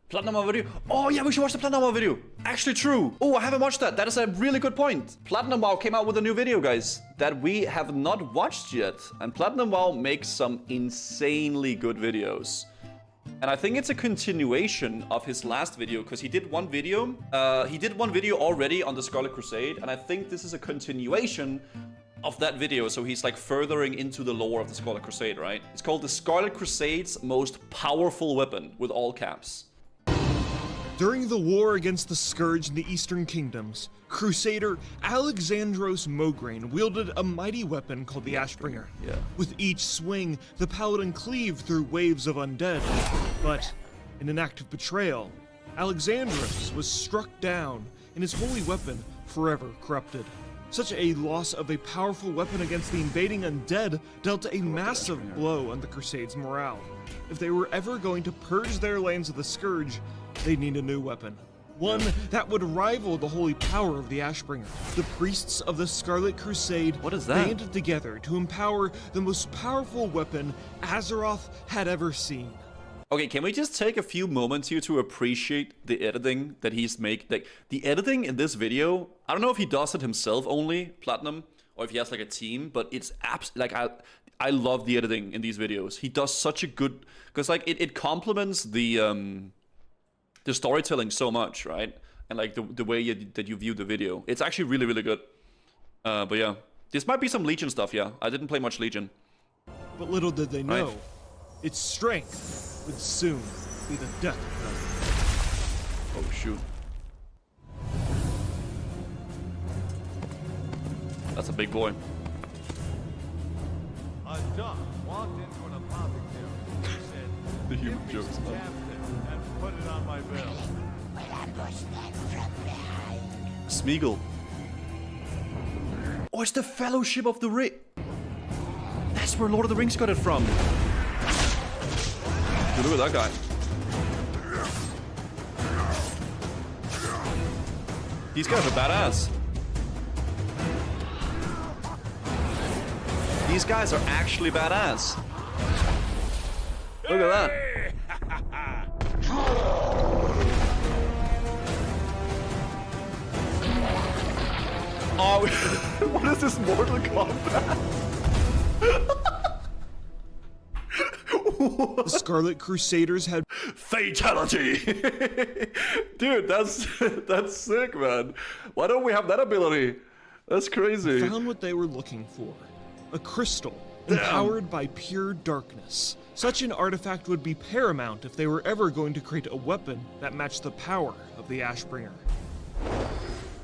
Platinum Wow video. Oh yeah, we should watch the Platinum Wow video. Actually true. Oh, I haven't watched that. That is a really good point. Platinum Wow came out with a new video, guys, that we have not watched yet. And Platinum Wow makes some insanely good videos. And I think it's a continuation of his last video, because he did one video. Already on the Scarlet Crusade, and I think this is a continuation of that video. So he's like furthering into the lore of the Scarlet Crusade, right? It's called the Scarlet Crusade's most powerful weapon, with all caps. During the war against the Scourge in the Eastern Kingdoms, Crusader Alexandros Mograine wielded a mighty weapon called the Ashbringer. Yeah. With each swing, the paladin cleaved through waves of undead. But in an act of betrayal, Alexandros was struck down and his holy weapon forever corrupted. Such a loss of a powerful weapon against the invading undead dealt a massive blow on the Crusades' morale. If they were ever going to purge their lands of the Scourge, they'd need a new weapon. One that would rival the holy power of the Ashbringer. The priests of the Scarlet Crusade banded together to empower the most powerful weapon Azeroth had ever seen. Okay, can we just take a few moments here to appreciate the editing that he's made? Like, the editing in this video, I don't know if he does it himself only, Platinum, or if he has like a team, but it's like I love the editing in these videos. He does such a good, because like it complements the storytelling so much, right? And like the way that you view the video. It's actually really, really good. But yeah, this might be some Legion stuff, yeah. I didn't play much Legion. But little did they know, its strength would soon be the death of them. Oh shoot. That's a big boy. A duck walked into an apothecary and said, The human "Give me jokes, some man. captain and put it on my bill." Smeagol. Oh, it's the Fellowship of the Ring. That's where Lord of the Rings got it from. Dude, look at that guy. These guys are badass. These guys are actually badass. Look at that. Oh, what is this, Mortal Kombat? The Scarlet Crusaders had Fatality! Dude, that's sick, man. Why don't we have that ability? That's crazy. found what they were looking for. A crystal empowered by pure darkness. Such an artifact would be paramount if they were ever going to create a weapon that matched the power of the Ashbringer.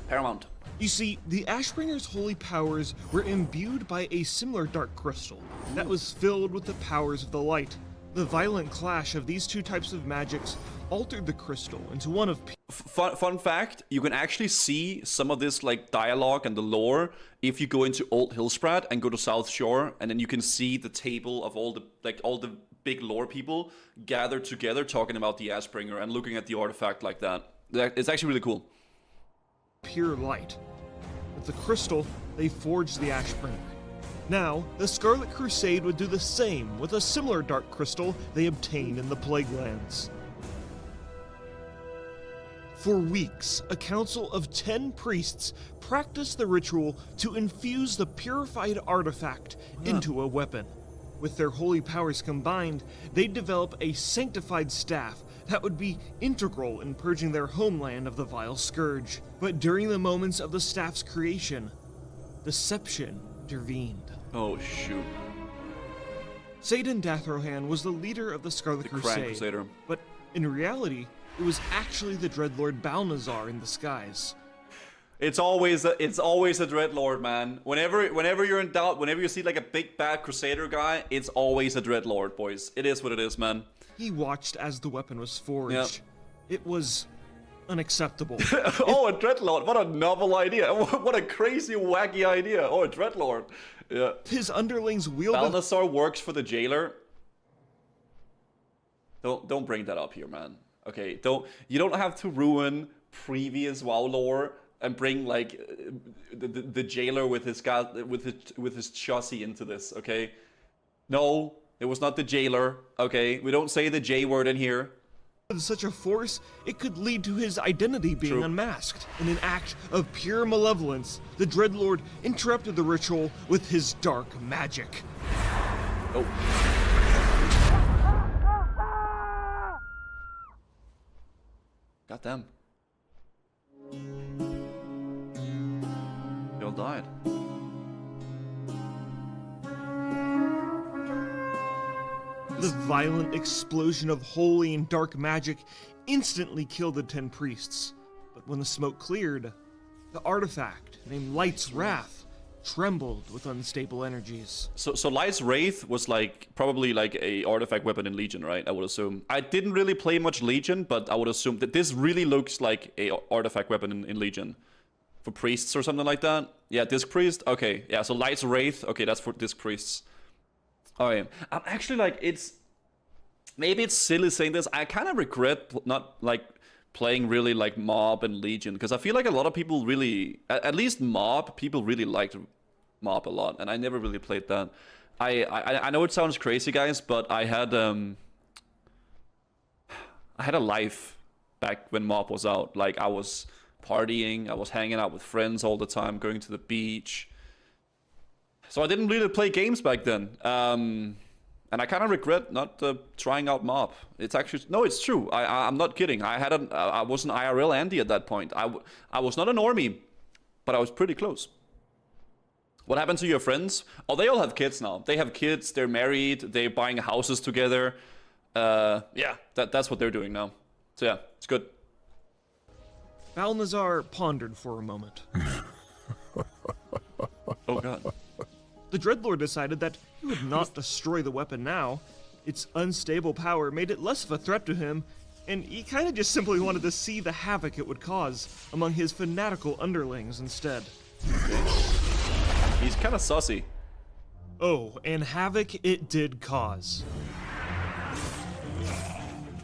Paramount. You see, the Ashbringer's holy powers were imbued by a similar dark crystal that was filled with the powers of the light. The violent clash of these two types of magics altered the crystal into one of Fun fact, you can actually see some of this like dialogue and the lore if you go into Old Hillsprad and go to South Shore, and then you can see the table of all the big lore people gathered together talking about the Ashbringer and looking at the artifact like that. It's actually really cool. pure light. With the crystal, they forged the Ashbringer. Now, the Scarlet Crusade would do the same with a similar dark crystal they obtained in the Plague Lands. For weeks, a council of 10 priests practiced the ritual to infuse the purified artifact into a weapon. With their holy powers combined, they'd develop a sanctified staff that would be integral in purging their homeland of the vile scourge. But during the moments of the staff's creation, deception intervened. Oh shoot. Satan Dathrohan was the leader of the Scarlet Crusade, Crusader. but in reality, it was actually the Dreadlord Balnazzar in disguise. It's always a Dreadlord, man. Whenever you're in doubt, whenever you see like a big bad Crusader guy, it's always a Dreadlord, boys. It is what it is, man. He watched as the weapon was forged. Yep. It was unacceptable. Oh, a Dreadlord! What a novel idea! What a crazy, wacky idea! Oh, a Dreadlord! Yeah. His underlings wielded. Balnazzar works for the jailer. Don't bring that up here, man. Okay, you don't have to ruin previous WoW lore and bring like the jailer with his guy with his chassis into this. Okay, no, it was not the jailer. Okay, we don't say the J word in here. such a force, it could lead to his identity being True. unmasked. In an act of pure malevolence, the Dreadlord interrupted the ritual with his dark magic. Oh. Goddamn. They all died. The violent explosion of holy and dark magic instantly killed the 10 priests. But when the smoke cleared, the artifact, named Light's Wrath, trembled with unstable energies. So Light's Wraith was probably a artifact weapon in Legion, right? I would assume. I didn't really play much Legion, but I would assume that this really looks like a artifact weapon in Legion. For priests or something like that. Yeah, Disc Priest. Okay, yeah, so Light's Wraith. Okay, that's for Disc Priests. Alright. I'm actually maybe it's silly saying this. I kind of regret not playing really Mob and Legion, because I feel like a lot of people really, at least Mob, people really liked Mob a lot, and I never really played that. I know it sounds crazy, guys, but I had a life back when Mob was out. I was partying, I was hanging out with friends all the time, going to the beach. So I didn't really play games back then. And I kind of regret not trying out Mob. It's actually, no, it's true. I'm not kidding. I was an IRL Andy at that point. I was not a normie, but I was pretty close. What happened to your friends? Oh, they all have kids now. They have kids, they're married, they're buying houses together. Yeah, that's what they're doing now. So yeah, it's good. Balnazzar pondered for a moment. Oh god. The Dreadlord decided that he would not destroy the weapon now. Its unstable power made it less of a threat to him, and he kind of just simply wanted to see the havoc it would cause among his fanatical underlings instead. He's kind of sussy. Oh, and havoc it did cause.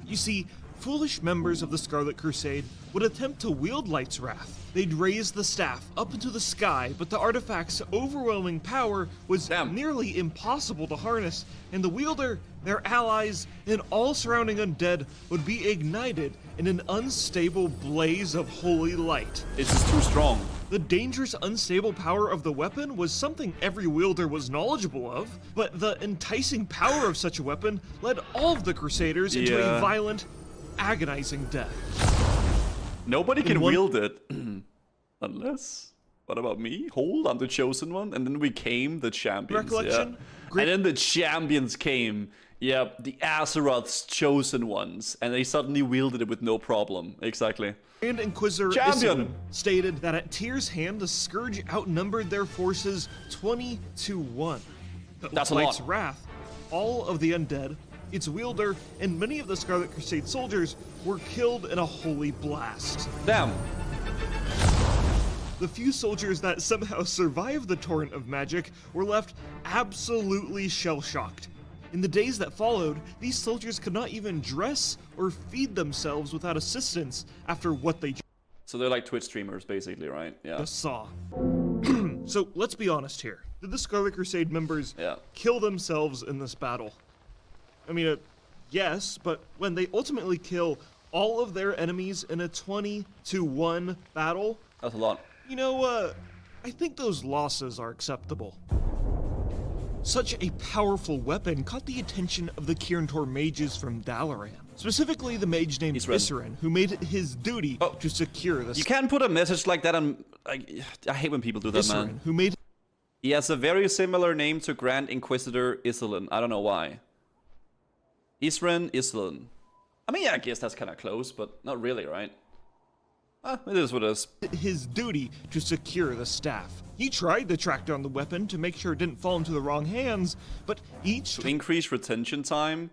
You see, foolish members of the Scarlet Crusade would attempt to wield Light's Wrath. They'd raise the staff up into the sky, but the artifact's overwhelming power was nearly impossible to harness, and the wielder, their allies, and all surrounding undead would be ignited in an unstable blaze of holy light. It's just too strong. The dangerous, unstable power of the weapon was something every wielder was knowledgeable of, but the enticing power of such a weapon led all of the Crusaders into a violent, agonizing death. Nobody can wield it. Unless... What about me? Hold, I'm the chosen one. And then we came, the champions. Recollection? Yeah. And then the champions came. Yeah, the Azeroth's chosen ones. And they suddenly wielded it with no problem. Exactly. And Inquisitor Halbin stated that at Tyr's hand, the Scourge outnumbered their forces 20-1. That's a Light's lot. Wrath, all of the undead, its wielder, and many of the Scarlet Crusade soldiers were killed in a holy blast. Damn. The few soldiers that somehow survived the torrent of magic were left absolutely shell-shocked. In the days that followed, these soldiers could not even dress or feed themselves without assistance after what they So they're like Twitch streamers, basically, right? Yeah. just saw. So let's be honest here. Did the Scarlet Crusade members kill themselves in this battle? I mean, yes, but when they ultimately kill all of their enemies in a 20-1 battle, That's a lot. you know, I think those losses are acceptable. Such a powerful weapon caught the attention of the Kirin Tor mages from Dalaran. Specifically, the mage named Isran, who made it his duty to secure the... You can't put a message like that on... I hate when people do that, man. Who made... He has a very similar name to Grand Inquisitor Islan. I don't know why. Isran Islan. I mean, yeah, I guess that's kind of close, but not really, right? It is what it is. His duty to secure the staff. He tried to track down the weapon to make sure it didn't fall into the wrong hands, but each... To increase retention time?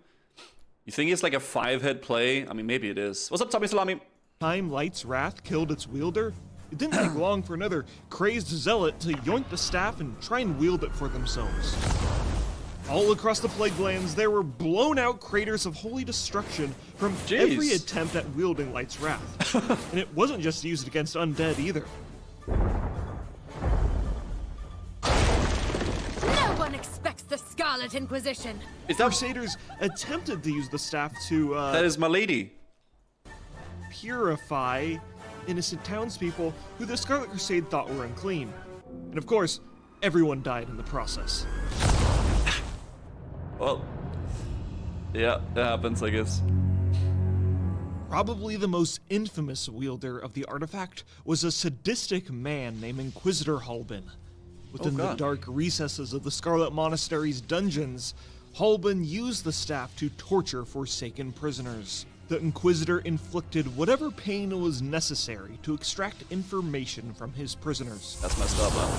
You think it's like a 5-head play? I mean, maybe it is. What's up, Tommy Salami? Time Light's Wrath killed its wielder, it didn't take long for another crazed zealot to yoink the staff and try and wield it for themselves. All across the Plague Lands, there were blown-out craters of holy destruction from every attempt at wielding Light's Wrath. And it wasn't just used against undead either. No one expects the Scarlet Inquisition. Crusaders attempted to use the staff to, That is my lady. purify innocent townspeople who the Scarlet Crusade thought were unclean. And of course, everyone died in the process. Well, yeah, it happens, I guess. Probably the most infamous wielder of the artifact was a sadistic man named Inquisitor Halbin. Within the dark recesses of the Scarlet Monastery's dungeons, Halbin used the staff to torture forsaken prisoners. The Inquisitor inflicted whatever pain was necessary to extract information from his prisoners. That's messed up, man.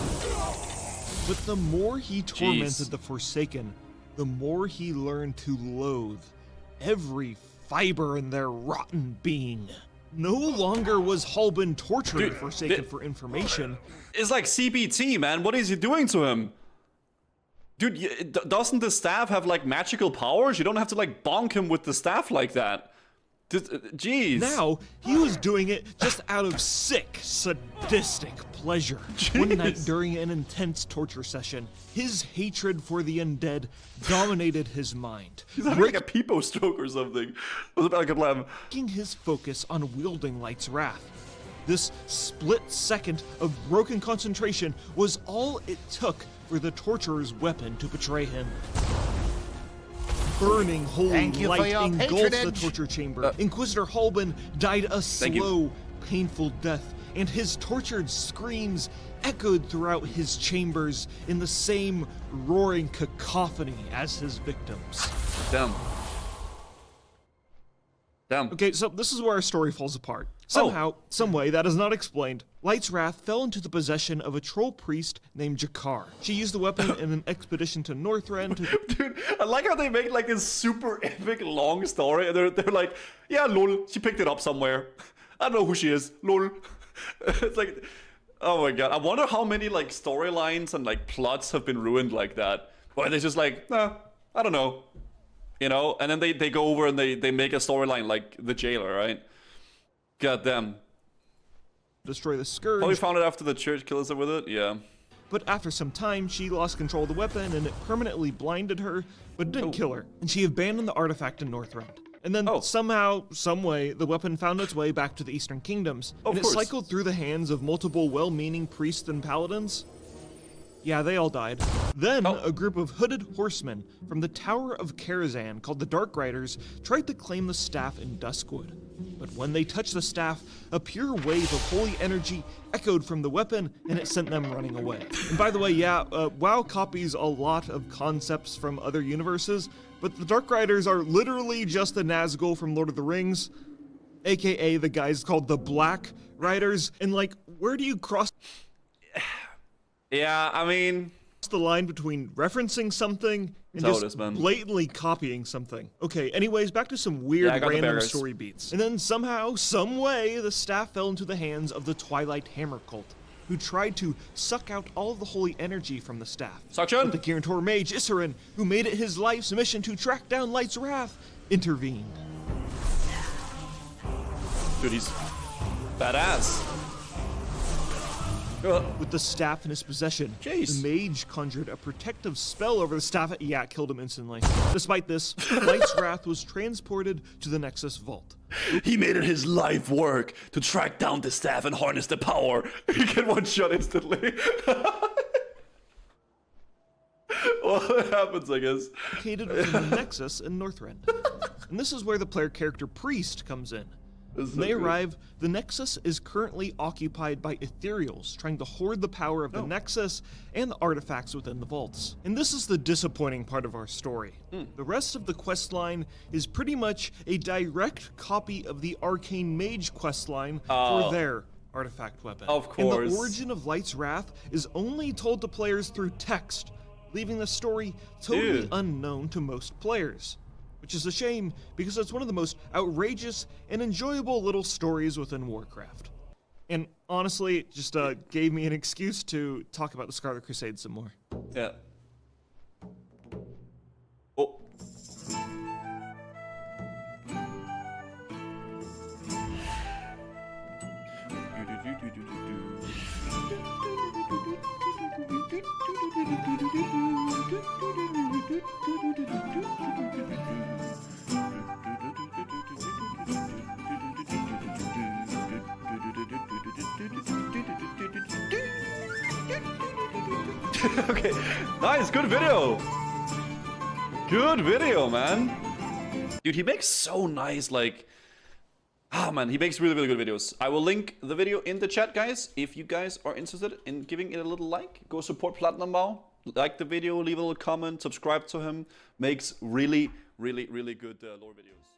But the more he tormented the Forsaken, the more he learned to loathe every fiber in their rotten being. No longer was Halbin torturing Forsaken for information. It's like CBT, man. What is he doing to him? Dude, doesn't the staff have, like, magical powers? You don't have to, like, bonk him with the staff like that. Jeez. Now, he was doing it just out of sick, sadistic pleasure. One night during an intense torture session, his hatred for the undead dominated his mind. He's having like a peepo stroke or something. Taking his focus on wielding Light's Wrath. This split second of broken concentration was all it took for the torturer's weapon to betray him. Burning holy light engulfed the torture chamber. Inquisitor Halbin died a slow, painful death, and his tortured screams echoed throughout his chambers in the same roaring cacophony as his victims. Damn. Okay, so this is where our story falls apart. Somehow, someway, that is not explained, Light's Wrath fell into the possession of a troll priest named Jakar. She used the weapon in an expedition to Northrend to... Dude, I like how they make like this super epic long story, and they're like, yeah, lol, she picked it up somewhere. I don't know who she is, lol. It's like, oh my god. I wonder how many like storylines and like plots have been ruined like that. Where they're just like, nah, I don't know. You know? And then they go over and they make a storyline like the jailer, right? God damn. Destroy the Scourge. Probably found it after the church killed her with it, yeah. But after some time, she lost control of the weapon and it permanently blinded her, but didn't kill her. And she abandoned the artifact in Northrend. And then somehow, someway, the weapon found its way back to the Eastern Kingdoms. And it cycled through the hands of multiple well-meaning priests and paladins. Yeah, they all died. Then, a group of hooded horsemen from the Tower of Karazhan, called the Dark Riders, tried to claim the staff in Duskwood. But when they touched the staff, a pure wave of holy energy echoed from the weapon, and it sent them running away. And by the way, WoW copies a lot of concepts from other universes, but the Dark Riders are literally just the Nazgul from Lord of the Rings, aka the guys called the Black Riders. And like, where do you cross... Yeah, I mean... the line between referencing something and just blatantly copying something. Okay, anyways, back to some weird random story beats. And then somehow, some way, the staff fell into the hands of the Twilight Hammer Cult, who tried to suck out all of the holy energy from the staff. Suction! But the Kirin Tor mage, Issarin, who made it his life's mission to track down Light's Wrath, intervened. Dude, he's badass. With the staff in his possession, the mage conjured a protective spell over the staff. Yeah, it killed him instantly. Despite this, Light's Wrath was transported to the Nexus Vault. He made it his life work to track down the staff and harness the power. He can one shot instantly. Well, it happens, I guess. Located within the Nexus in Northrend. And this is where the player character Priest comes in. When they arrive, the Nexus is currently occupied by Ethereals, trying to hoard the power of the Nexus and the artifacts within the vaults. And this is the disappointing part of our story. The rest of the questline is pretty much a direct copy of the Arcane Mage questline for their artifact weapon. Of course. And the origin of Light's Wrath is only told to players through text, leaving the story totally unknown to most players. Which is a shame, because it's one of the most outrageous and enjoyable little stories within Warcraft. And honestly, it just gave me an excuse to talk about the Scarlet Crusade some more. Yeah. Oh. Okay, nice, good video. Good video, man. Dude, he makes so nice, like... Ah, man, he makes really, really good videos. I will link the video in the chat, guys. If you guys are interested in giving it a little like, go support Platinum WoW. Like the video, leave a little comment, subscribe to him. Makes really, really, really good lore videos.